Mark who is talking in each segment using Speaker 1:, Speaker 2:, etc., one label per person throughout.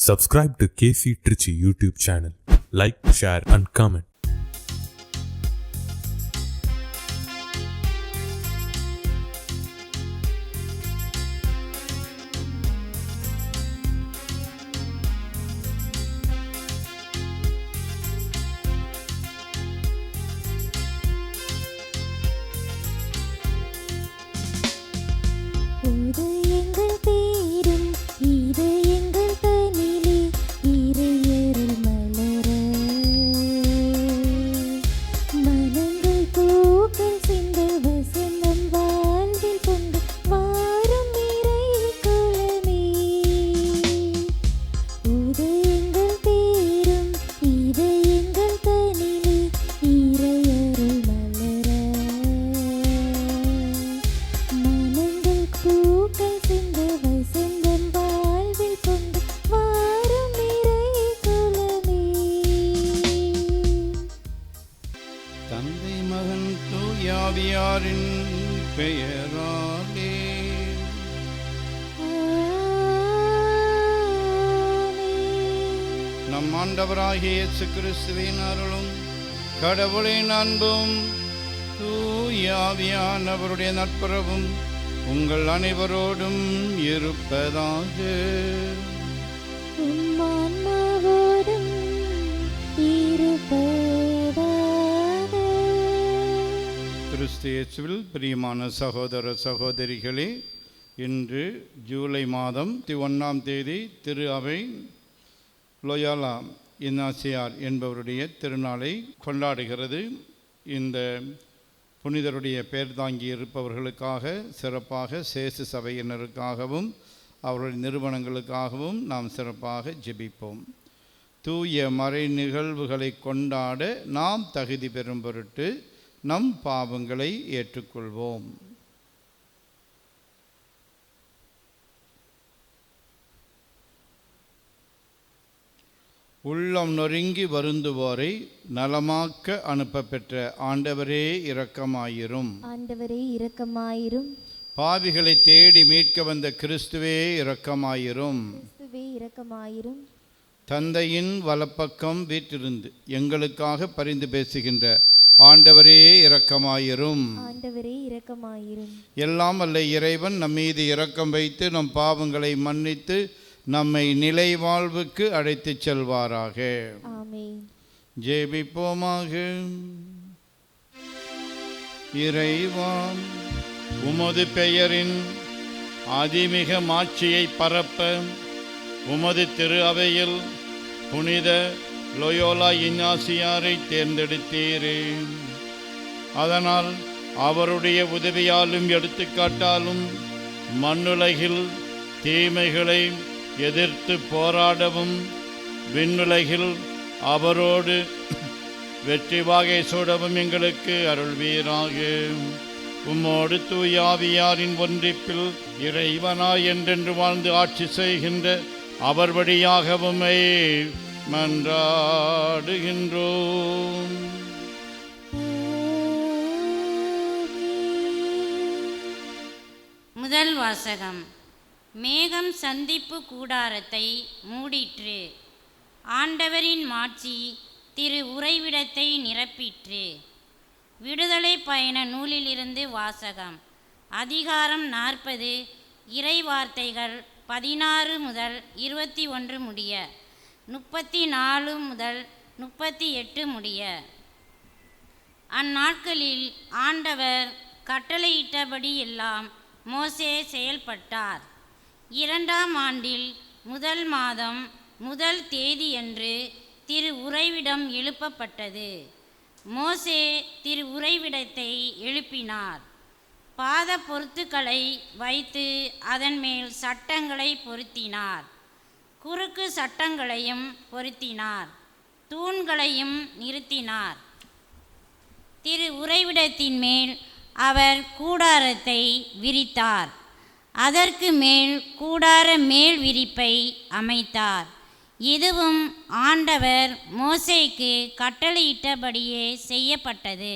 Speaker 1: Subscribe to KC Trichy YouTube channel. Like, share and comment.
Speaker 2: தந்தை மகன் தூயாவியாரின் பெயராலே நம் ஆண்டவராகிய இயேசு கிறிஸ்துவின் அருளும் கடவுளின் அன்பும் தூயாவியானவருடைய நட்புறவும் உங்கள் அனைவரோடும் இருப்பதாக. கிறிஸ்து இயேசுவில் பிரியமான சகோதர சகோதரிகளே, இன்று ஜூலை மாதம் 1ஆம் தேதி திரு அவை லோயாலா இன்னாசியார் என்பவருடைய திருநாளை கொண்டாடுகிறது. இந்த புனிதருடைய பெயர் தாங்கி இருப்பவர்களுக்காக சிறப்பாக சேசு சபையினருக்காகவும் அவருடைய நிறுவனங்களுக்காகவும் நாம் சிறப்பாக ஜெபிப்போம். தூய மறை நிகழ்வுகளை கொண்டாட நாம் தகுதி பெறும் பொருட்டு நம் பாவங்களை ஏற்றுக்கொள்வோம். உள்ளம் நொறுங்கி வருந்துவோரை நலமாக்க அனுப்ப பெற்ற ஆண்டவரே இரக்கமாயிரும்.
Speaker 3: ஆண்டவரே இரக்கமாயிரும்.
Speaker 2: பாவிகளை தேடி மீட்க வந்த கிறிஸ்துவே இரக்கமாயிரும்.
Speaker 3: கிறிஸ்துவே இரக்கமாயிரும்.
Speaker 2: தந்தையின் வலப்பக்கம் வீற்றிருந்து எங்களுக்காக பரிந்து பேசுகின்ற ஆண்டவரே இரக்கமாயிரும்.
Speaker 3: ஆண்டவரே இரக்கமாயிரும்.
Speaker 2: எல்லாம் வல்ல இறைவன் நம் மீது இரக்கம் வைத்து நம் பாவங்களை மன்னித்து நம்மை நிலை வாழ்வுக்கு அழைத்துச் செல்வாராக.
Speaker 3: ஆமென்.
Speaker 2: ஜெபிப்போமாக. இறைவா, உமது பெயரின் அதிமிக மாட்சியை பரப்ப உமது திரு அவையில் புனித லோயோலா இன்னாசியாரை தேர்ந்தெடுத்தீரே. அதனால் அவருடைய உதவியாலும் எடுத்துக்காட்டாலும் மண்ணுலகில் தீமைகளை எதிர்த்து போராடவும் விண்ணுலகில் அவரோடு வெற்றி வாகை சூடவும் எங்களுக்கு அருள்வீராக. உம்மோடு தூயாவியாரின் ஒன்றிப்பில் இறைவனாய் என்றென்று வாழ்ந்து ஆட்சி செய்கின்ற அவர் வழியாகவுமே மன்றாடுகின்றோம்.
Speaker 4: முதல் வாசகம். மேகம் சந்திப்பு கூடாரத்தை மூடிற்று. ஆண்டவரின் மாட்சி திரு உறைவிடத்தை நிரப்பிற்று. விடுதலை பயண நூலிலிருந்து வாசகம். அதிகாரம் 40, இறை வார்த்தைகள் 16 முதல் 21 முடிய, 34 முதல் 38 முடிய. அந்நாட்களில் ஆண்டவர் கட்டளையிட்டபடி எல்லாம் மோசே செயல்பட்டார். 2ஆம் ஆண்டில் 1 மாதம் 1 தேதியன்று திரு உறைவிடம் எழுப்பப்பட்டது. மோசே திரு உறைவிடத்தை எழுப்பினார். பாத பொருத்துக்களை வைத்து அதன் மேல் சட்டங்களை பொருத்தினார். குறுக்கு சட்டங்களையும் பொருத்தினார். தூண்களையும் நிறுத்தினார். திரு உறைவிடத்தின் மேல் அவர் கூடாரத்தை விரித்தார். அதற்கு மேல் கூடார மேல் விரிப்பை அமைத்தார். இதுவும் ஆண்டவர் மோசேக்கு கட்டளையிட்டபடியே செய்யப்பட்டது.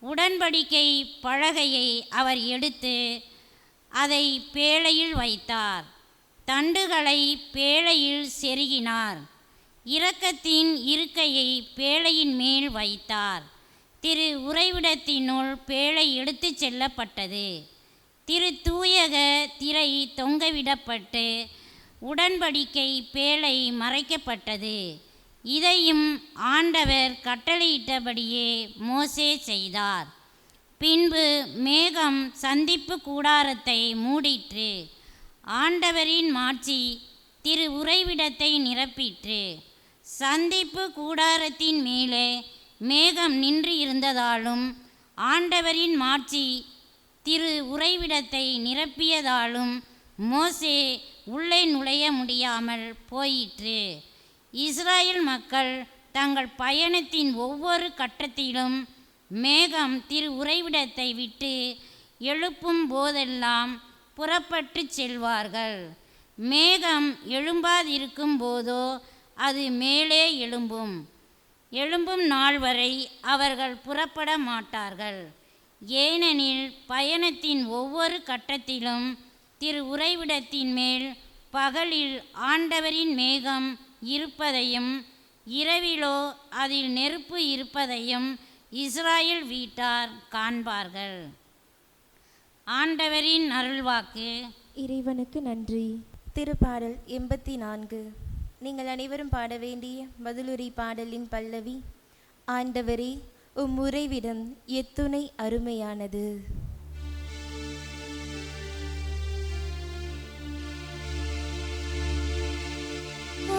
Speaker 4: உடன்படிக்கை பலகையை அவர் எடுத்து அதை பேழையில் வைத்தார். தண்டுகளை பேழையில் செருகினார். இரக்கத்தின் இருக்கையை பேழையின் மேல் வைத்தார். திரு உறைவிடத்தினுள் பேழை எடுத்துச் செல்லப்பட்டது. திரு தூயக திரை தொங்கவிடப்பட்டு உடன்படிக்கை பேழை மறைக்கப்பட்டது. இதையும் ஆண்டவர் கட்டளையிட்டபடியே மோசே செய்தார். பின்பு மேகம் சந்திப்பு கூடாரத்தை மூடிற்று. ஆண்டவரின் மாட்சி திரு உறைவிடத்தை நிரப்பிற்று. சந்திப்பு கூடாரத்தின் மேலே மேகம் நின்று இருந்ததாலும் ஆண்டவரின் மாட்சி திரு உறைவிடத்தை நிரப்பியதாலும் மோசே உள்ளே நுழைய முடியாமல் போயிற்று. இஸ்ராயேல் மக்கள் தங்கள் பயணத்தின் ஒவ்வொரு கட்டத்திலும் மேகம் திரு உறைவிடத்தை விட்டு எழுப்பும் போதெல்லாம் புறப்பட்டு செல்வார்கள். மேகம் எழும்பாதிருக்கும் போதோ அது மேலே எழும்பும் நாள் வரை அவர்கள் புறப்பட மாட்டார்கள். ஏனெனில் பயணத்தின் ஒவ்வொரு கட்டத்திலும் திரு உறைவிடத்தின் மேல் பகலில் ஆண்டவரின் மேகம் இருப்பதையும் இரவிலோ அதில் நெருப்பு இருப்பதையும் இஸ்ராயேல் வீட்டார் காண்பார்கள். ஆண்டவரின் அருள்வாக்கு.
Speaker 3: இறைவனுக்கு நன்றி.
Speaker 5: திருப்பாடல் 84. நீங்கள் அனைவரும் பாட வேண்டிய பதிலுரை பாடலின் பல்லவி. ஆண்டவரே, உம் உறைவிடம் எத்துணை அருமையானது.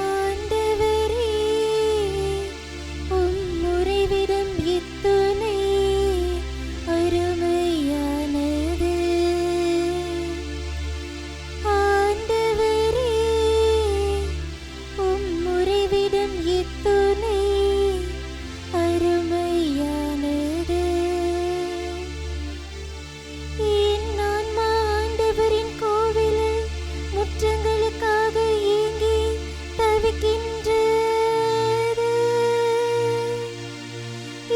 Speaker 5: ஆண்டவரே, உம் உறைவிடம் எத்துணை அருமையானது. ஆண்டவரே, உம் உறைவிடம் எத்துணை அருமையானது. என் ஆன்மா ஆண்டவரின் கோவிலில் முற்றங்களுக்காக ஏங்கி தவிக்கின்றது.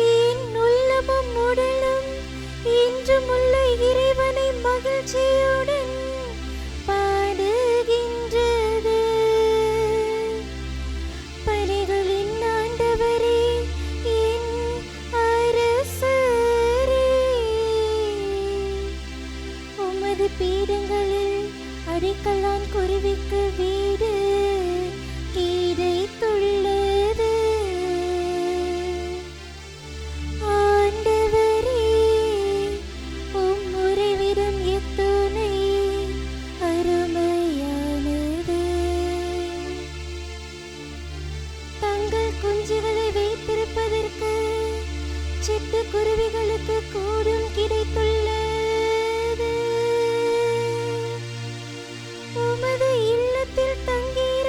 Speaker 5: என் உள்ளமும் உடலும் இன்றுமுள்ள இறைவனை மகிழ்ச்சியுடன் பாடுகின்றது. படைகளின் ஆண்டவரே, என் அரசரே, உமது பீடங்களில் அடிக்கல்லான் குருவிக்கு வீடு கிடைத்துள்ளது. ஆண்டவரே, உம் உறைவிடம் எத்துணை அருமையானது. தங்கள் குஞ்சுகளை வைத்திருப்பதற்கு சிட்டுக்குருவிகளுக்கு கூடும் கிடைத்துள்ளது. உமது இல்லத்தில் தங்கிய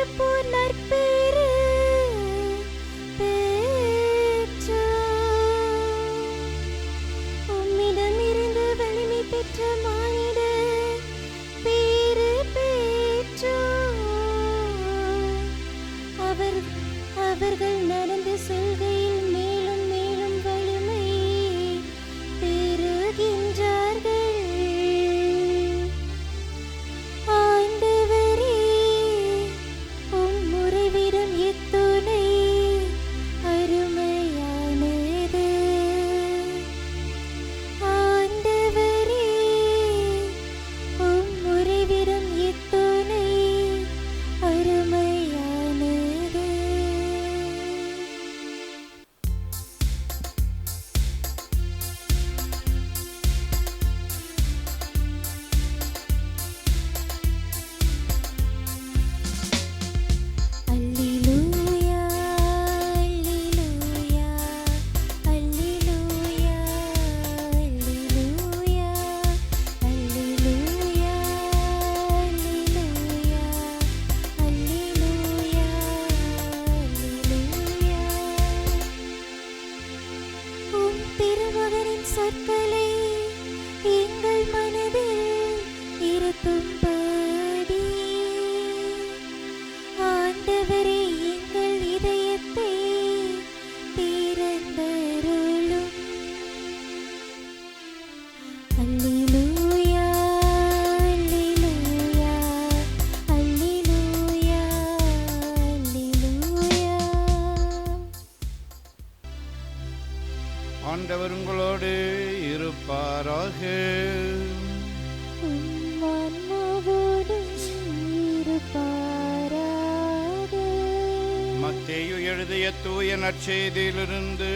Speaker 2: தூய நற்செய்தியிலிருந்து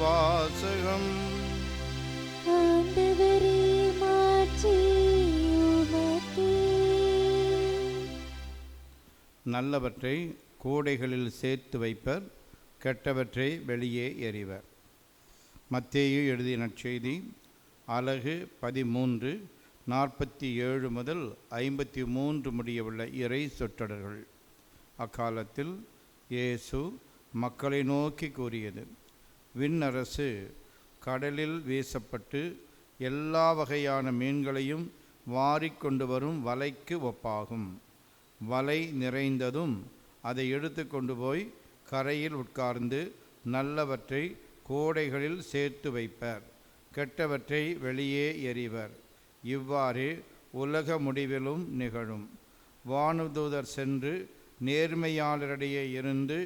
Speaker 2: வாசகம்.
Speaker 5: ஆண்டவரே, மாட்சி உமக்கே.
Speaker 2: நல்லவற்றை கூடைகளில் சேர்த்து வைப்பர், கெட்டவற்றை வெளியே எறிவர். மத்தேயு எழுதிய நற்செய்தி அலகு 13 47 முதல் 53 முடியவுள்ள இறை சொற்றொடர்கள். அக்காலத்தில் இயேசு மக்களை நோக்கி கூறியது: விண்ணரசு கடலில் வீசப்பட்டு எல்லா வகையான மீன்களையும் வாரிக்கொண்டு வரும் வலைக்கு ஒப்பாகும். வலை நிறைந்ததும் அதை எடுத்து கொண்டு போய் கரையில் உட்கார்ந்து நல்லவற்றை கூடைகளில் சேர்த்து வைப்பர், கெட்டவற்றை வெளியே எறிவர். இவ்வாறு உலக முடிவிலும் நிகழும். வானதூதர் சென்று நேர்மையாளரிடையே இருந்து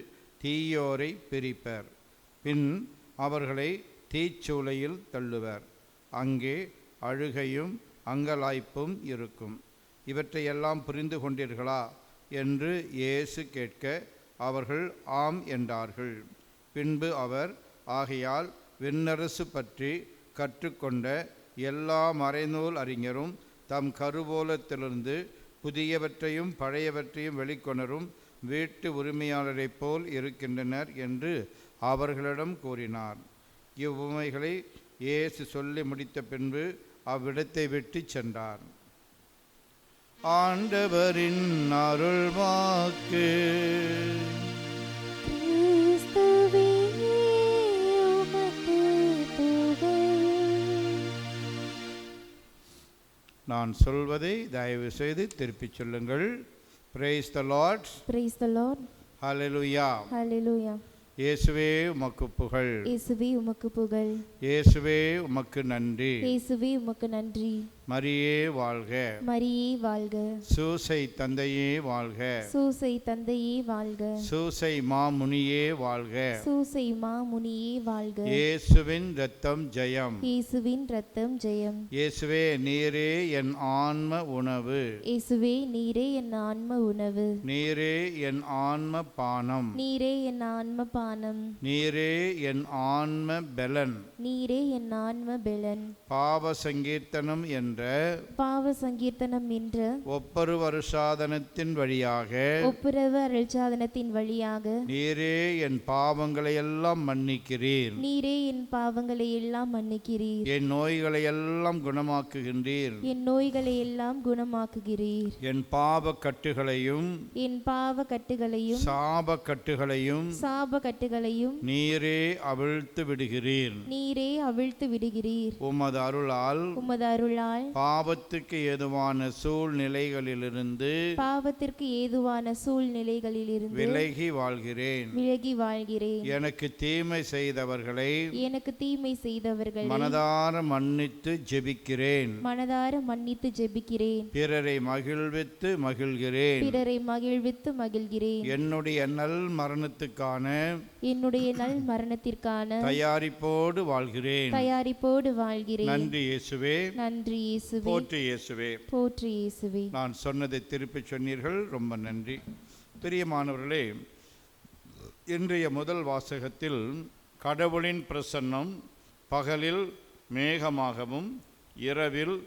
Speaker 2: தீயோரை பிரிப்பர், பின் அவர்களை தீச்சூளையில் தள்ளுவர். அங்கே அழுகையும் அங்கலாய்ப்பும் இருக்கும். இவற்றையெல்லாம் புரிந்து கொண்டீர்களா என்று இயேசு கேட்க அவர்கள் ஆம் என்றார்கள். பின்பு அவர், ஆகையால் விண்ணரசு பற்றி கற்றுக்கொண்ட எல்லா மறைநூல் அறிஞரும் தம் கருவூலத்திலிருந்து புதியவற்றையும் பழையவற்றையும் வெளிக்கொணரும் வீட்டு உரிமையாளரைப் போல் இருக்கின்றனர் என்று அவர்களிடம் கூறினார். இவ்வுமைகளை இயேசு சொல்லி முடித்த பின்பு அவ்விடத்தை விட்டு சென்றார். ஆண்டவரின் அருள்வாக்கு.
Speaker 5: கிறிஸ்துவே, உமக்கு புகழ்.
Speaker 2: நான் சொல்வதை தயவு செய்து திருப்பிச் சொல்லுங்கள். Praise the Lord.
Speaker 3: Praise the Lord.
Speaker 2: Hallelujah.
Speaker 3: Hallelujah.
Speaker 2: இயேசுவே உமக்கு புகழ்.
Speaker 3: இயேசுவே உமக்கு புகழ்.
Speaker 2: இயேசுவே உமக்கு நன்றி.
Speaker 3: இயேசுவே உமக்கு நன்றி.
Speaker 2: மரியே வாழ்க.
Speaker 3: மரியே வாழ்க.
Speaker 2: சூசை தந்தையே வாழ்க.
Speaker 3: சூசை தந்தையே வாழ்க.
Speaker 2: சூசை மாமுனியே வாழ்க.
Speaker 3: சூசை மாமுனியே வாழ்க.
Speaker 2: இயேசுவின் இரத்தம் ஜெயம்.
Speaker 3: இயேசுவின் இரத்தம் ஜெயம்.
Speaker 2: இயேசுவே நீரே என் ஆன்ம உணவு.
Speaker 3: இயேசுவே நீரே என் ஆன்ம உணவு.
Speaker 2: நீரே என் ஆன்ம பானம்.
Speaker 3: நீரே என் ஆன்ம பானம்.
Speaker 2: நீரே என் ஆன்ம பெலன்.
Speaker 3: நீரே என் ஆன்ம பெலன்.
Speaker 2: பாவ சங்கீர்த்தனம் என்ற
Speaker 3: பாவ சங்கீர்த்தனம் என்ற
Speaker 2: ஒப்புரவு அருட்சாதனத்தின் வழியாக
Speaker 3: ஒப்புரவு அருட்சாதனத்தின் வழியாக
Speaker 2: நீரே என் பாவங்களை எல்லாம் மன்னிக்கிறீர்.
Speaker 3: நீரே என் பாவங்களை எல்லாம் மன்னிக்கிறீர்.
Speaker 2: என் நோய்களை எல்லாம் குணமாக்குகின்றீர்.
Speaker 3: என் நோய்களை எல்லாம் குணமாக்குகிறீர்.
Speaker 2: என் பாவ கட்டுகளையும்
Speaker 3: என் பாவ கட்டுகளையும்
Speaker 2: சாப கட்டுகளையும்
Speaker 3: சாப கட்டுகளையும்
Speaker 2: நீரே அவிழ்த்து விடுகிறீர்.
Speaker 3: நீரே அவிழ்த்து விடுகிறீர்.
Speaker 2: உமது அருளால்
Speaker 3: உமது அருளால்
Speaker 2: பாவத்துக்கு ஏதுவான சூழ்நிலைகளிலிருந்து
Speaker 3: பாவத்திற்கு ஏதுவான சூழ்நிலைகளிலிருந்து
Speaker 2: விலகி வாழ்கிறேன்.
Speaker 3: விலகி வாழ்கிறேன்.
Speaker 2: எனக்கு தீமை செய்தவர்களை
Speaker 3: எனக்கு தீமை செய்தவர்களை
Speaker 2: மனதார மன்னித்து ஜெபிக்கிறேன்.
Speaker 3: மனதார மன்னித்து ஜெபிக்கிறேன்.
Speaker 2: பிறரை மகிழ்வித்து மகிழ்கிறேன்.
Speaker 3: பிறரை மகிழ்வித்து மகிழ்கிறேன்.
Speaker 2: என்னுடைய நல் மரணத்துக்கான
Speaker 3: என்னுடைய நல் மரணத்திற்கான
Speaker 2: தயாரிப்போடு வாழ்கிறேன்.
Speaker 3: தயாரிப்போடு வாழ்கிறேன்.
Speaker 2: நன்றி இயேசுவே.
Speaker 3: நன்றி இயேசுவே.
Speaker 2: போற்றி இயேசுவே.
Speaker 3: போற்றி இயேசுவே.
Speaker 2: நான் சொன்னதை திருப்பி சொன்னீர்கள், ரொம்ப நன்றி. பிரியமானவர்களே, இன்றைய முதல் வாசகத்தில் கடவுளின் பிரசன்னம் பகலில் மேகமாகவும் இரவில்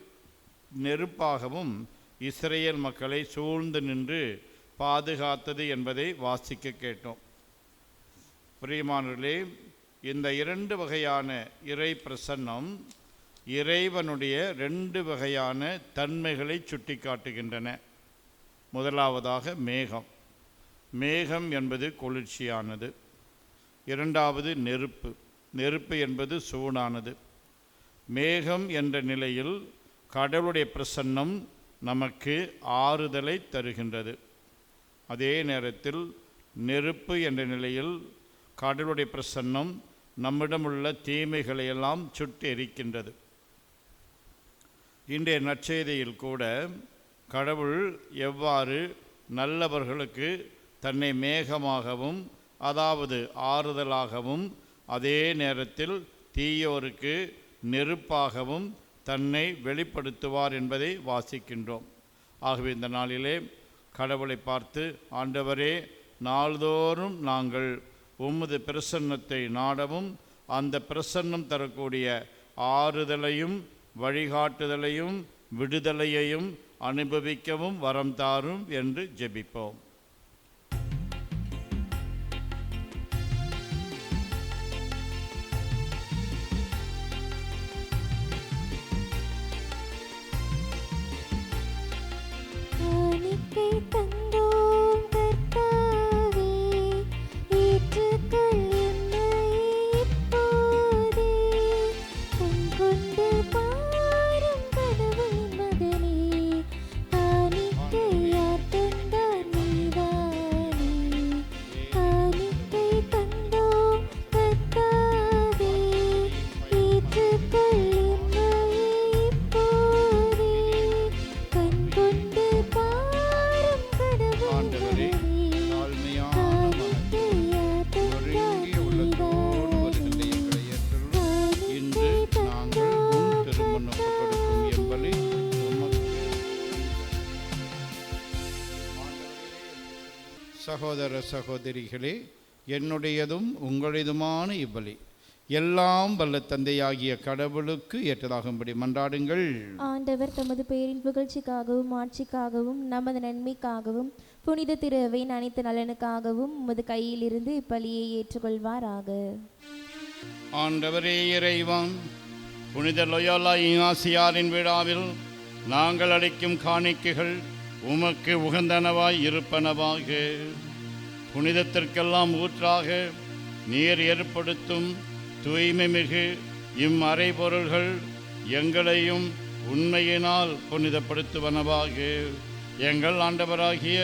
Speaker 2: நெருப்பாகவும் இஸ்ரேல் மக்களை சூழ்ந்து நின்று பாதுகாத்தது என்பதை வாசிக்க கேட்டோம். பிரியமானவர்களே, இந்த 2 வகையான இறை பிரசன்னம் இறைவனுடைய 2 வகையான தன்மைகளை சுட்டி காட்டுகின்றன. முதலாவதாக மேகம். மேகம் என்பது குளிர்ச்சியானது. இரண்டாவது நெருப்பு. நெருப்பு என்பது சூடானது. மேகம் என்ற நிலையில் கடவுளுடைய பிரசன்னம் நமக்கு ஆறுதலை தருகின்றது. அதே நேரத்தில் நெருப்பு என்ற நிலையில் கடவுளுடைய பிரசன்னம் நம்மிடமுள்ள தீமைகளையெல்லாம் சுட்டு எரிக்கின்றது. இன்றைய நற்செய்தியில் கூட கடவுள் எவ்வாறு நல்லவர்களுக்கு தன்னை மேகமாகவும், அதாவது ஆறுதலாகவும், அதே நேரத்தில் தீயோருக்கு நெருப்பாகவும் தன்னை வெளிப்படுத்துவார் என்பதை வாசிக்கின்றோம். ஆகவே இந்த நாளிலே கடவுளை பார்த்து, ஆண்டவரே, நாள்தோறும் நாங்கள் உமது பிரசன்னத்தை நாடவும் அந்த பிரசன்னம் தரக்கூடிய ஆறுதலையும் வழிகாட்டுதலையும் விடுதலையையும் அனுபவிக்கவும் வரம் தாரும் என்று ஜெபிப்போம்.
Speaker 5: காணிக்கை தந்தோம் கர்த்தாவே, ஏற்றுக்கொள் என்னை இப்போதே. கண்கொண்டு பாரும் கடவுளின் மகனே, காணிக்கையார் தந்தார் நீதானே. காணிக்கை தந்தோம் கர்த்தாவே, ஏற்றுக்கொள் என்னை இப்போதே. கண்கொண்டு பாரும் கடவுளின்
Speaker 2: ஆண்டவரே,
Speaker 5: மகனே,
Speaker 2: தாழ்மையான மனம் ஒருங்கிய உள்ளத்தோடு வருகின்ற எங்களை ஏற்றருளும். இன்று நாங்கள் உன் திருமணம் கொடுக்கும் என்பதை சகோதர சகோதரிகளே, என்னுடையதும் உங்களுடையதுமான இப்பலி எல்லாம் வல்ல தந்தையாகிய கடவுளுக்கு ஏற்றதாகும்படி மன்றாடுங்கள்.
Speaker 3: ஆண்டவர் தமது பெயரின் புகழ்ச்சிக்காகவும் ஆட்சிக்காகவும் நமது நன்மைக்காகவும் புனித திருவையின் அனைத்து நலனுக்காகவும் உமது கையிலிருந்து இப்பலியை ஏற்றுக்கொள்வாராக.
Speaker 2: ஆண்டவரே இறைவன், புனித லொயோலா இனாசியாரின் விழாவில் நாங்கள் அளிக்கும் காணிக்கைகள் உமக்கு உகந்தனவாய் இருப்பனவாக. புனிதத்திற்கெல்லாம் ஊற்றாக நீர் ஏற்படுத்தும் தூய்மை மிகு இம்மறைபொருள்கள் எங்களையும் உண்மையினால் புனிதப்படுத்துவனவாக. எங்கள் ஆண்டவராகிய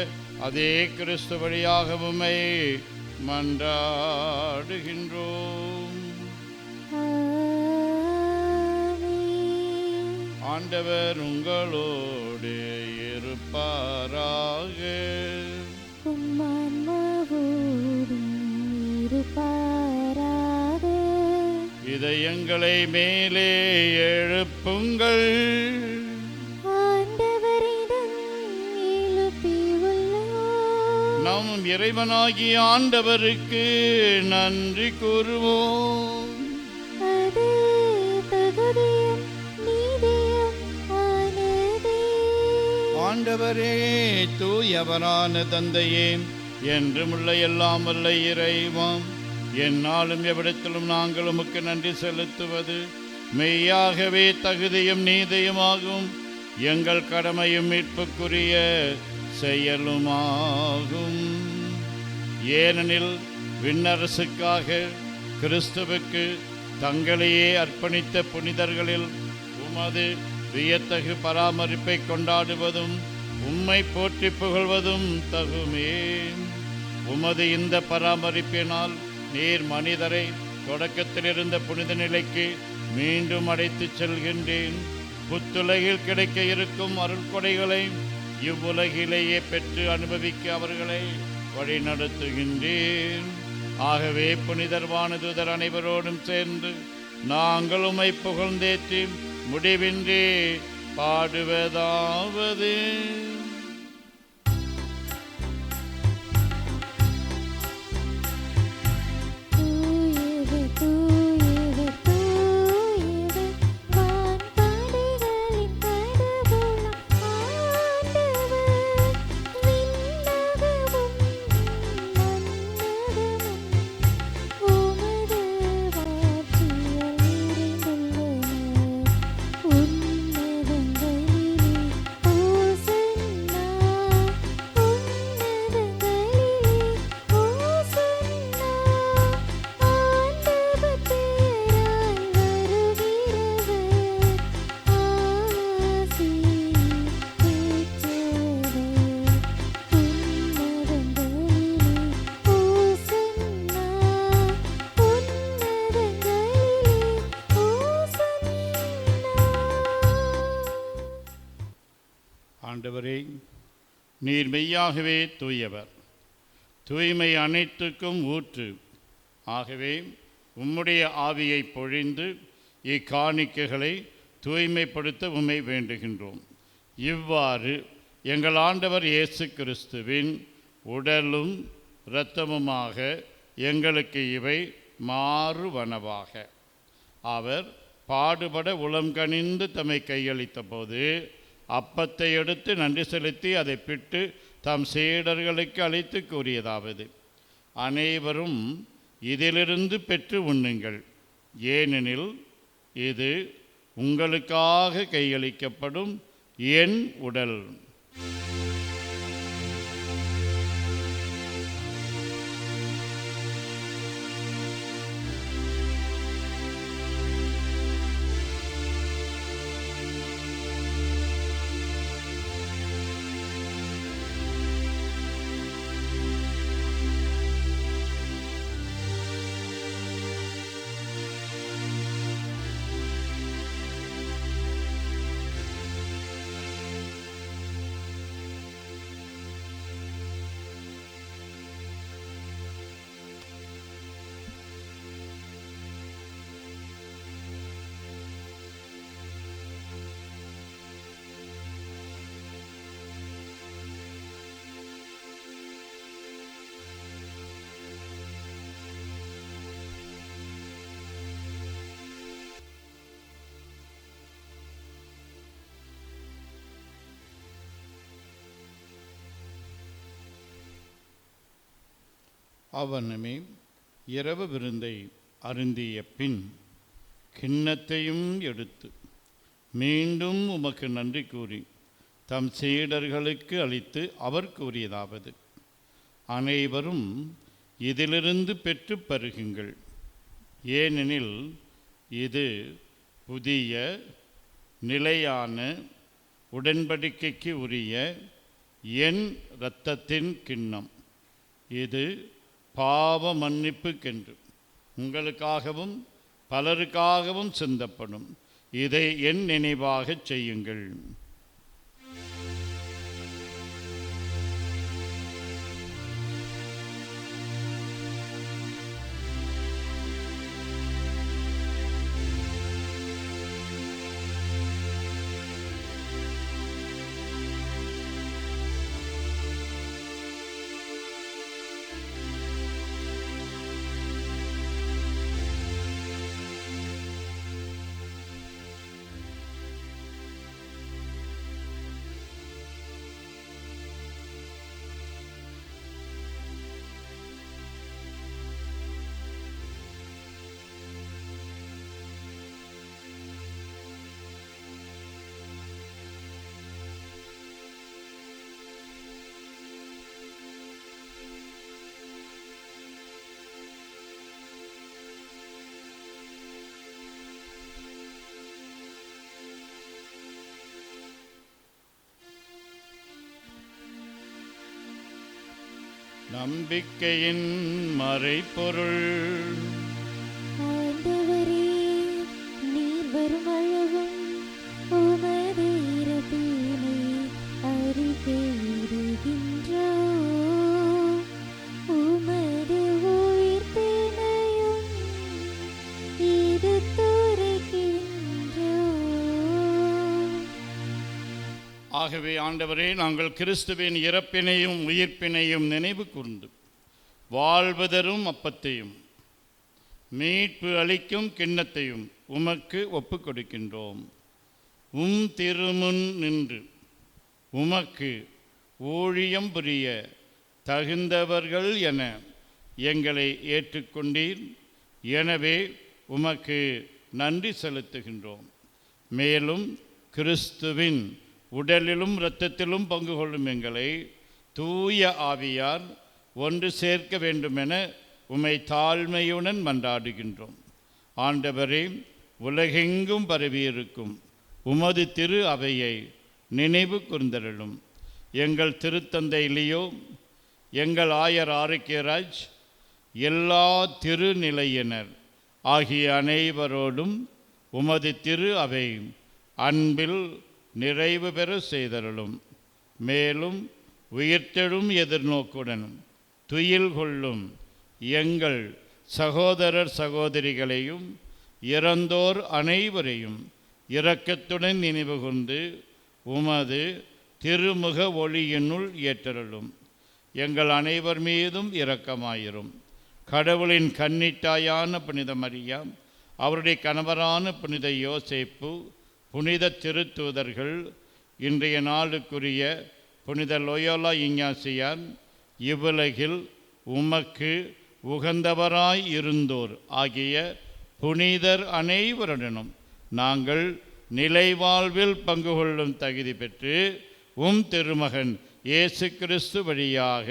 Speaker 2: அதே கிறிஸ்து வழியாக உம்மை மன்றாடுகின்றோம். ஆண்டவர் உங்களோடு இருப்பாராக.
Speaker 5: உம்மான்மாவோடும் இருப்பாராக.
Speaker 2: இதயங்களை மேலே எழுப்புங்கள்.
Speaker 5: ஆண்டவரிடம் எழுப்பியுள்ளோம்.
Speaker 2: நம் இறைவனாகிய ஆண்டவருக்கு நன்றி கூறுவோம்.
Speaker 5: அது தகுதியும் நீதியும் ஆனதே.
Speaker 2: ஆண்டவரே, தூயவரான தந்தையே, என்றுமுள்ள எல்லாம் வல்ல இறைவன், எந்நாளும் எவ்விடத்திலும் நாங்கள் உமக்கு நன்றி செலுத்துவது மெய்யாகவே தகுதியும் நீதியுமாகும். எங்கள் கடமையும் மீட்புக்குரிய செயலுமாகும். ஏனெனில் விண்ணரசுக்காக கிறிஸ்துவுக்கு தங்களையே அர்ப்பணித்த புனிதர்களில் உமது வியத்தகு பராமரிப்பை கொண்டாடுவதும் உம்மை போற்றி புகழ்வதும் தகுமே. உமது இந்த பராமரிப்பினால் நீர் மனிதரை தொடக்கத்திலிருந்த புனித நிலைக்கு மீண்டும் அழைத்துச் செல்கின்றேன். புத்துலகில் கிடைக்க இருக்கும் அருட்கொடைகளை இவ்வுலகிலேயே பெற்று அனுபவிக்க அவர்களை வழிநடத்துகின்றேன். ஆகவே புனிதர் வானதூதர் அனைவரோடும் சேர்ந்து நாங்கள் உம்மை புகழ்ந்தேற்றி முடிவின்றி பாடுவதாவது:
Speaker 5: தூயவர் தூயவர் தூயவர் வான்படைகளின் கடவுளாம் ஆண்டவர். விண்ணகமும் மண்ணகமும் உமது மாட்சியால் நிறைந்துள்ளன. உன்னதங்களிலே ஓசன்னா, உன்னதங்களிலே ஓசன்னா. ஆண்டவர் பேரால் வருகிறவர் ஆசி பெற்றவர். உன்னதங்களிலே ஓசன்னா, உன்னதங்களிலே ஓசன்னா.
Speaker 2: ஆண்டவரே, நீர் மெய்யாகவே தூயவர், தூய்மை அனைத்துக்கும் ஊற்று. ஆகவே உம்முடைய ஆவியை பொழிந்து இக்காணிக்கைகளை தூய்மைப்படுத்த உம்மை வேண்டுகின்றோம். இவ்வாறு எங்கள் ஆண்டவர் இயேசு கிறிஸ்துவின் உடலும் இரத்தமுமாக எங்களுக்கு இவை மாறுவனவாக. அவர் பாடுபட உளம் கனிந்து தம்மை கையளித்த போது அப்பத்தை எடுத்து நன்றி செலுத்தி அதை பிட்டு தம் சீடர்களுக்கு அளித்து கூறியதாவது: அனைவரும் இதிலிருந்து பெற்று உண்ணுங்கள், ஏனெனில் இது உங்களுக்காக கையளிக்கப்படும் என் உடல். அவனுமே இரவு விருந்தை அருந்திய பின் கிண்ணத்தையும் எடுத்து மீண்டும் உமக்கு நன்றி கூறி தம் சீடர்களுக்கு அளித்து அவர் கூறியதாவது: அனைவரும் இதிலிருந்து பெற்று பருகுங்கள், ஏனெனில் இது புதிய நிலையான உடன்படிக்கைக்கு உரிய என் இரத்தத்தின் கிண்ணம். இது பாவ மன்னிப்புக்கென்று உங்களுக்காகவும் பலருக்காகவும் சிந்தப்படும். இதை என் நினைவாகச் செய்யுங்கள். நம்பிக்கையின் மறைபொருள்.
Speaker 5: ஆண்டவரே, நீர் வரும் அளவும் உமது இறப்பினை அறிக்கையிடுகின்றோம். உமது உயிர்ப்பினையும் எடுத்துரைக்கின்றோம்.
Speaker 2: ஆகவே ஆண்டவரே, நாங்கள் கிறிஸ்துவின் இறப்பினையும் உயிர்ப்பினையும் நினைவு கூர்ந்து வாழ்வு தரும் அப்பத்தையும் மீட்பு அளிக்கும் கிண்ணத்தையும் உமக்கு ஒப்புக் கொடுக்கின்றோம். திருமுன் நின்று உமக்கு ஊழியம் புரிய தகுந்தவர்கள் என எங்களை ஏற்றுக்கொண்டீர். எனவே உமக்கு நன்றி செலுத்துகின்றோம். மேலும் கிறிஸ்துவின் உடலிலும் இரத்தத்திலும் பங்கு கொள்ளும் எங்களை தூய ஆவியார் ஒன்று சேர்க்க வேண்டுமென உம்மை தாழ்மையுடன் மன்றாடுகின்றோம். ஆண்டவரே, உலகெங்கும் பரவியிருக்கும் உமது திரு அவையை நினைவு கூர்ந்தருளும். எங்கள் திருத்தந்தை லியோ, எங்கள் ஆயர் ஆரோக்கியராஜ், எல்லா திருநிலையினர் ஆகிய அனைவரோடும் உமது திரு அவை அன்பில் நிறைவு பெற செய்தருளும். மேலும் உயிர்த்தெழும் எதிர்நோக்குடன் துயில் கொள்ளும் எங்கள் சகோதரர் சகோதரிகளையும் இறந்தோர் அனைவரையும் இரக்கத்துடன் நினைவு கொண்டு உமது திருமுக ஒளியினுள் ஏற்றருளும். எங்கள் அனைவர் மீதும் இரக்கமாயிரும். கடவுளின் கன்னித்தாயான புனித மரியா, அவருடைய கணவரான புனித யோசேப்பு, புனித திருத்தூதர்கள், இன்றைய நாளுக்குரிய புனித லோயோலா இஞ்ஞாசியார், இவ்வுலகில் உமக்கு உகந்தவராய் இருந்தோர் ஆகிய புனிதர் அனைவருடனும் நாங்கள் நிலைவாழ்வில் பங்கு கொள்ளும் தகுதி பெற்று திருமகன் இயேசு கிறிஸ்து வழியாக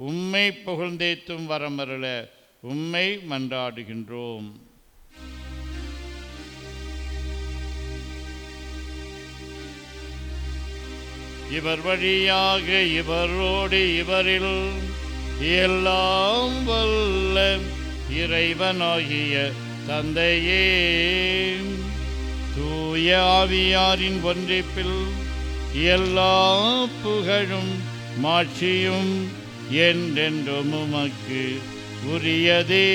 Speaker 2: உம்மை புகழ்ந்தேத்தும் வரமருள உம்மை மன்றாடுகின்றோம். இவர் வழியாக இவரோடு இவரில் எல்லாம் வல்ல இறைவனாகிய தந்தையே, தூய ஆவியாரின் ஒன்றிப்பில் எல்லா புகழும் மாட்சியும் என்றென்றும் உமக்கு உரியதே.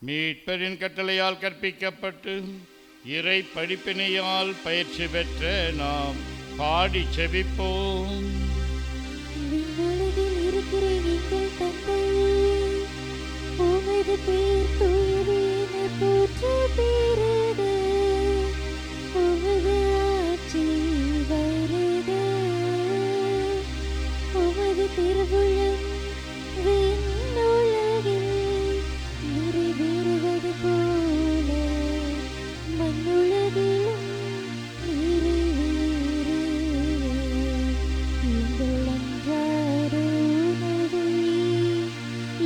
Speaker 2: மீட்பரின் கட்டளையால் கற்பிக்கப்பட்டு இறை படிப்பினையால் பயிற்சி பெற்ற நாம் பாடி செபிப்போம்.
Speaker 5: விண்ணுலகில் இருக்கிற எங்கள் தந்தையே, உமது பேர் தூயது என போற்ற பெறுக. உமது ஆட்சி வருக. உமது திருவுளம் விண்ணுலகில் நிறைவேறுவது போல மண்ணுலகிலும் நிறைவேறுக. எங்கள் அன்றாட உணவை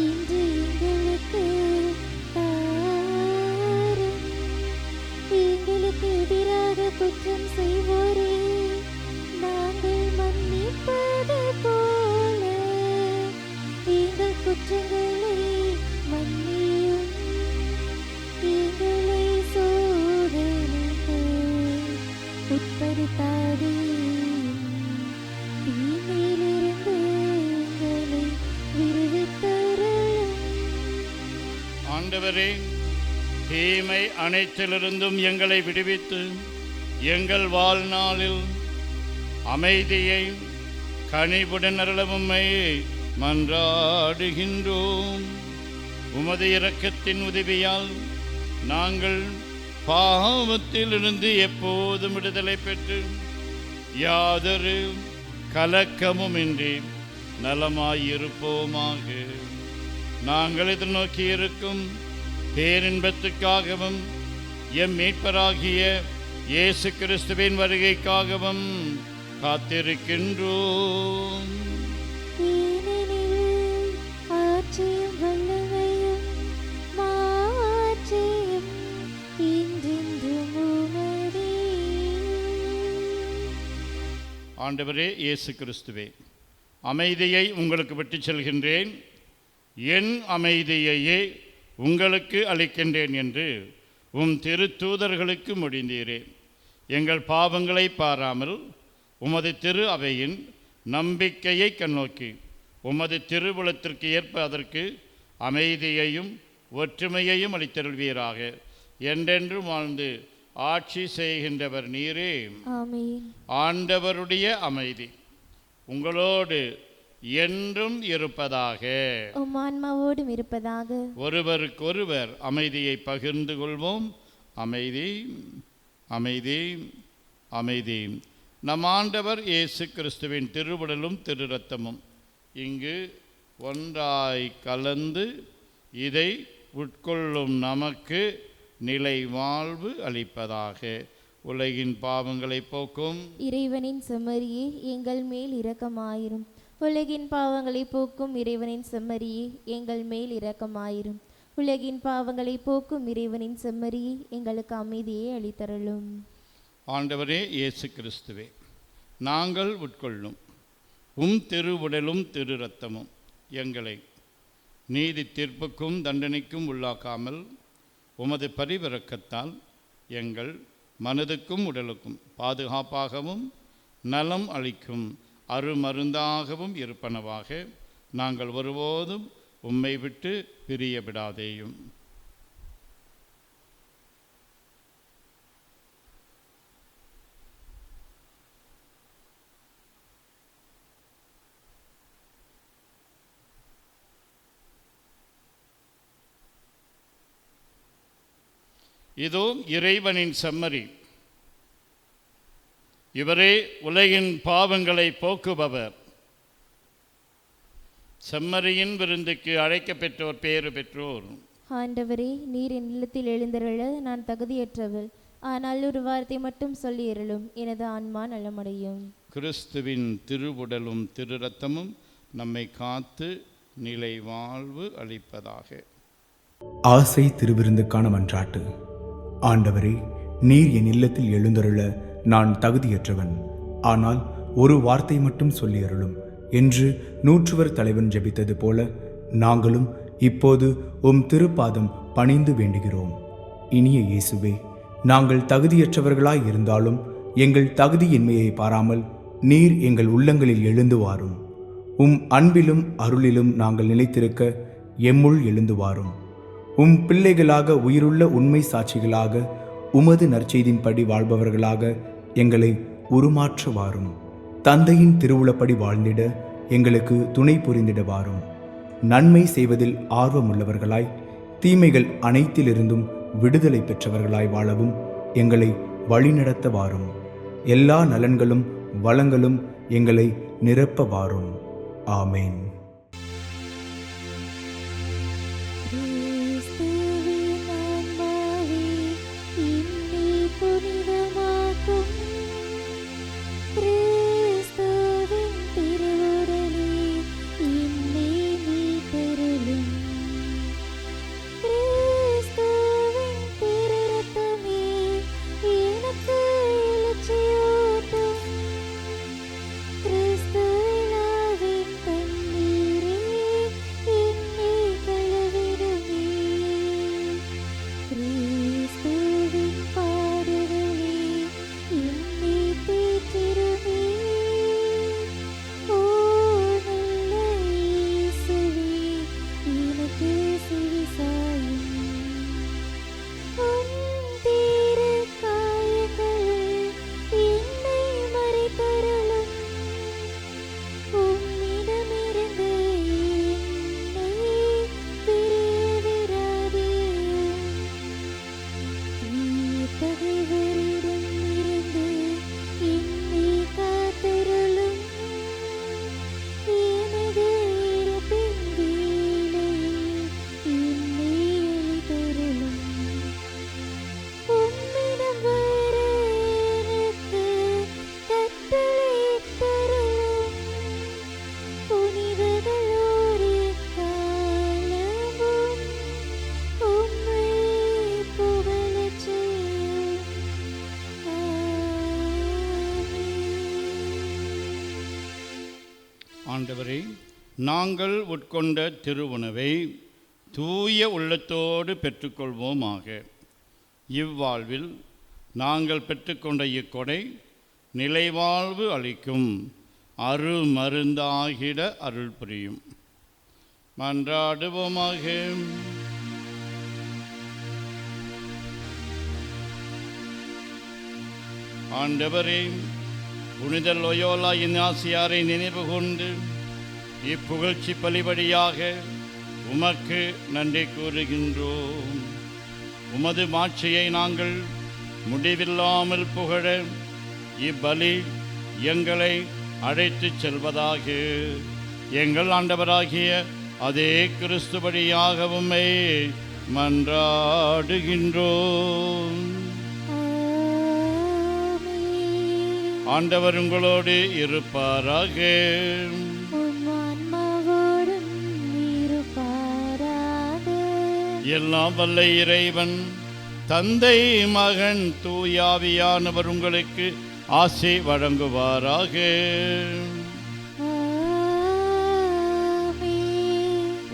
Speaker 5: இன்று எங்களுக்கு தாரும். எங்களுக்கு எதிராக குற்றம் செய்வோரே நாங்கள் மன்னிப்பது போல எங்கள் குற்றங்களை மன்னியும். எங்களை சோதனைக்கு உட்படுத்தாதேயும். தீமையிலிருந்து எங்களை விடுவித்தருளும்.
Speaker 2: ஆண்டவரே, தீமை அனைத்திலிருந்தும் எங்களை விடுவித்து எங்கள் வாழ்நாளில் அமைதியை கனிவுடன் அருளவும்மை மன்றாடுகின்றோம். உமது இரக்கத்தின் உதவியால் நாங்கள் பாவத்திலிருந்து எப்போதும் விடுதலை பெற்று யாதொரு கலக்கமுமின்றி நலமாயிருப்போமாக. நாங்கள் எதிர்நோக்கி இருக்கும் பேரின்பத்துக்காகவும் எம் மீட்பராகிய இயேசு கிறிஸ்துவின் வருகைக்காகவும் காத்திருக்கின்றோம்.
Speaker 5: ஏனெனில் ஆட்சியும் வல்லமையும் மாட்சியும் என்றென்றும் உமதே.
Speaker 2: ஆண்டவரே இயேசு கிறிஸ்துவே, அமைதியை உங்களுக்கு விட்டுச் செல்கின்றேன், என் அமைதியையே உங்களுக்கு அளிக்கின்றேன் என்று திருத்தூதர்களுக்கு மொழிந்தீரே. எங்கள் பாவங்களை பாராமல் உமது திரு அவையின் நம்பிக்கையை கண்ணோக்கி உமது திருவுளத்திற்கு ஏற்ப அதற்கு அமைதியையும் ஒற்றுமையையும் அளித்தருள்வீராக. என்றென்றும் வாழ்ந்து ஆட்சி செய்கின்றவர் நீரே.
Speaker 3: ஆமென்.
Speaker 2: ஆண்டவருடைய அமைதி உங்களோடு என்றும் இருப்பதாக.
Speaker 3: உம் ஆன்மாவோடும் இருப்பதாக.
Speaker 2: ஒருவருக்கொருவர் அமைதியை பகிர்ந்து கொள்வோம். அமைதி, அமைதி, அமைதி. நம் ஆண்டவர் இயேசு கிறிஸ்துவின் திருவுடலும் திரு இரத்தமும் இங்கு ஒன்றாய் கலந்து இதை உட்கொள்ளும் நமக்கு நிலை வாழ்வு அளிப்பதாக. உலகின் பாவங்களை போக்கும்
Speaker 3: இறைவனின் செம்மறியே, எங்கள் மேல் இரக்கமாயிரும். உலகின் பாவங்களை போக்கும் இறைவனின் செம்மறியே, எங்கள் மேல் இரக்கமாயிரும். உலகின் பாவங்களை போக்கும் இறைவனின் செம்மறியே, எங்களுக்கு அமைதியை அளித்தருளும்.
Speaker 2: ஆண்டவரே இயேசு கிறிஸ்துவே, நாங்கள் உட்கொள்ளும் திருவுடலும் திரு இரத்தமும் எங்களை நீதி தீர்ப்புக்கும் தண்டனைக்கும் உள்ளாக்காமல் உமது பரிவிரக்கத்தால் எங்கள் மனதுக்கும் உடலுக்கும் பாதுகாப்பாகவும் நலம் அளிக்கும் அருமருந்தாகவும் இருப்பனவாக நாங்கள் ஒருபோதும் உம்மை விட்டு பிரிய விடாதேயும். இதோ இறைவனின் செம்மறி, இவரே உலகின் பாவங்களை போக்குபவர். செம்மறியின் விருந்துக்கு அழைக்கப்பெற்றோர் பேறு பெற்றோர்.
Speaker 3: ஆண்டவரே, நீர் என் இல்லத்தில் எழுந்தருள நான் தகுதியற்றவள். ஆனால் ஒரு வார்த்தை மட்டும் சொல்லி அருளும், எனது ஆன்மா நலமடையும்.
Speaker 2: கிறிஸ்துவின் திருவுடலும் திரு இரத்தமும் நம்மை காத்து நிலை வாழ்வு அளிப்பதாக.
Speaker 6: ஆசை திருவிருந்துக்கான மன்றாட்டு. ஆண்டவரே, நீர் என் இல்லத்தில் எழுந்தருள நான் தகுதியற்றவன். ஆனால் ஒரு வார்த்தை மட்டும் சொல்லி அருளும் என்று 100 தலைவன் ஜெபித்தது போல நாங்களும் இப்போது உம் திருப்பாதம் பணிந்து வேண்டுகிறோம். இனிய இயேசுவே, நாங்கள் தகுதியற்றவர்களாய் இருந்தாலும் எங்கள் தகுதியின்மையை பாராமல் நீர் எங்கள் உள்ளங்களில் எழுந்து வாரும். உம் அன்பிலும் அருளிலும் நாங்கள் நிலைத்திருக்க எம்முள் எழுந்து வாரும். உம் பிள்ளைகளாக உயிருள்ள உண்மை சாட்சிகளாக உமது நற்செய்தின்படி வாழ்பவர்களாக எங்களை உருமாற்ற வாரும். தந்தையின் திருவுளப்படி வாழ்ந்திட எங்களுக்கு துணை புரிந்திட வாரும். நன்மை செய்வதில் ஆர்வமுள்ளவர்களாய் தீமைகள் அனைத்திலிருந்தும் விடுதலை பெற்றவர்களாய் வாழவும் எங்களை வழிநடத்த வாரும். எல்லா நலன்களும் வளங்களும் எங்களை நிரப்ப வாரும். ஆமேன்.
Speaker 2: ஆண்டவரே, நாங்கள் உட்கொண்ட திருவுணவை தூய உள்ளத்தோடு பெற்றுக்கொள்வோமாக. இவ்வாழ்வில் நாங்கள் பெற்றுக்கொண்ட இக்கொடை நிலைவாழ்வு அளிக்கும் அருமருந்தாகிட அருள் புரியும். மன்றாடுவோமாக. ஆண்டவரே, புனித லோயோலா இன்னாசியாரை நினைவு கொண்டு இப்புகழ்ச்சி பலிபடியாக உமக்கு நன்றி கூறுகின்றோம். உமது மாட்சியை நாங்கள் முடிவில்லாமல் புகழ இப்பலி எங்களை அழைத்துச் செல்வதாக. எங்கள் ஆண்டவராகிய அதே கிறிஸ்துபடியாக உம்மை மன்றாடுகின்றோம். ஆண்டவர் உங்களோடு இருப்பாராக. எல்லாம் வல்ல இறைவன் தந்தை மகன் தூயாவியானவர் உங்களுக்கு ஆசி வழங்குவாராக.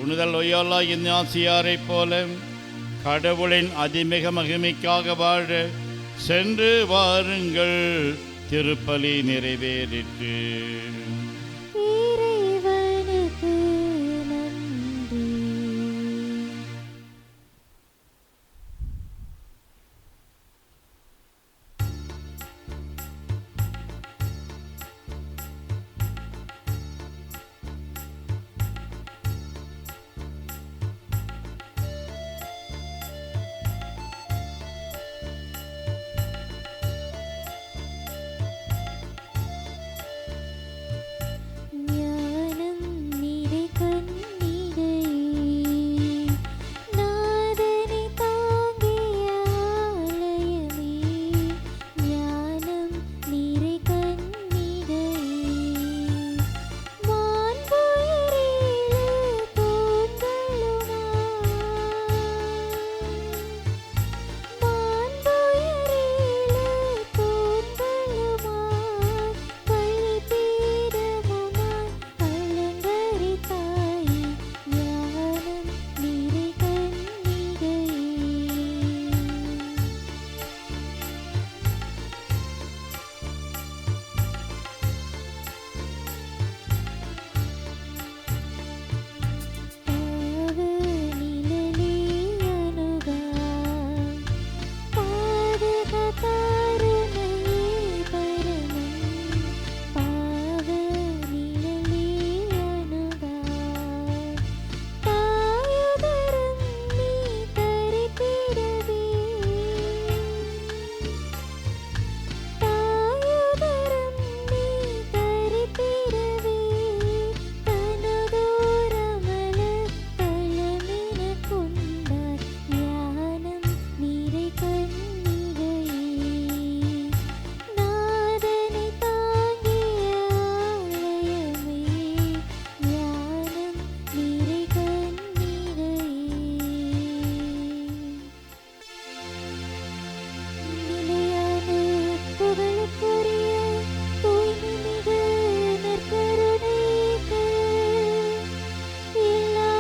Speaker 2: புனித லொயோலா இன்னாசியாரைப் போல கடவுளின் அதிமிக மகிமைக்காக வாழ சென்று வாருங்கள். திருப்பலி நிறைவேறிற்று.
Speaker 5: இறைவனுக்கு நன்றி. ஞானம் நிறை கன்னிகையே, நாதனை தாங்கிய ஆலயமே. ஞானம் நிறை கன்னிகையே, மாண்புயரிலே தோன்றலுமாய். மாண்புயரிலே தோன்றலுமாய், பலிபீடமுமாய் அலங்கரித்தாயே. ஞானம் நிறை கன்னிகையே. பாவநிழலே அணுகாய், பாதுகாத்தாருணையே பரமன். பாவநிழலே அணுகாய், தாயுதரம் நீ தரித்திடவே. தாயுதரம் நீ தரித்திடவே, தனதோரமல தலமென கொண்டாய். ஞானம் நிறை கன்னிகையே, நாதனை தாங்கிய ஆலயமே. ஞானம் நிறை கன்னிகையே. நிலையான புகழுக்குரிய தூய்மை மிகு நற்கருணைக்கு எல்லா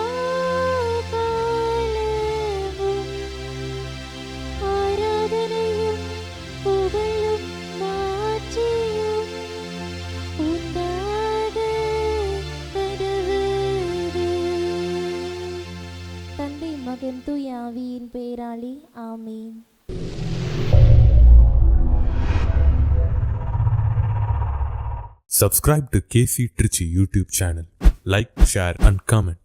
Speaker 5: காலமும் ஆராதனையும் புகழும் மாட்சியும் உண்டாக கடவுது. தந்தை மகன் தூய ஆவியின் பெயராலே ஆமென்.
Speaker 1: Subscribe to KC Trichy YouTube channel. Like, share and comment.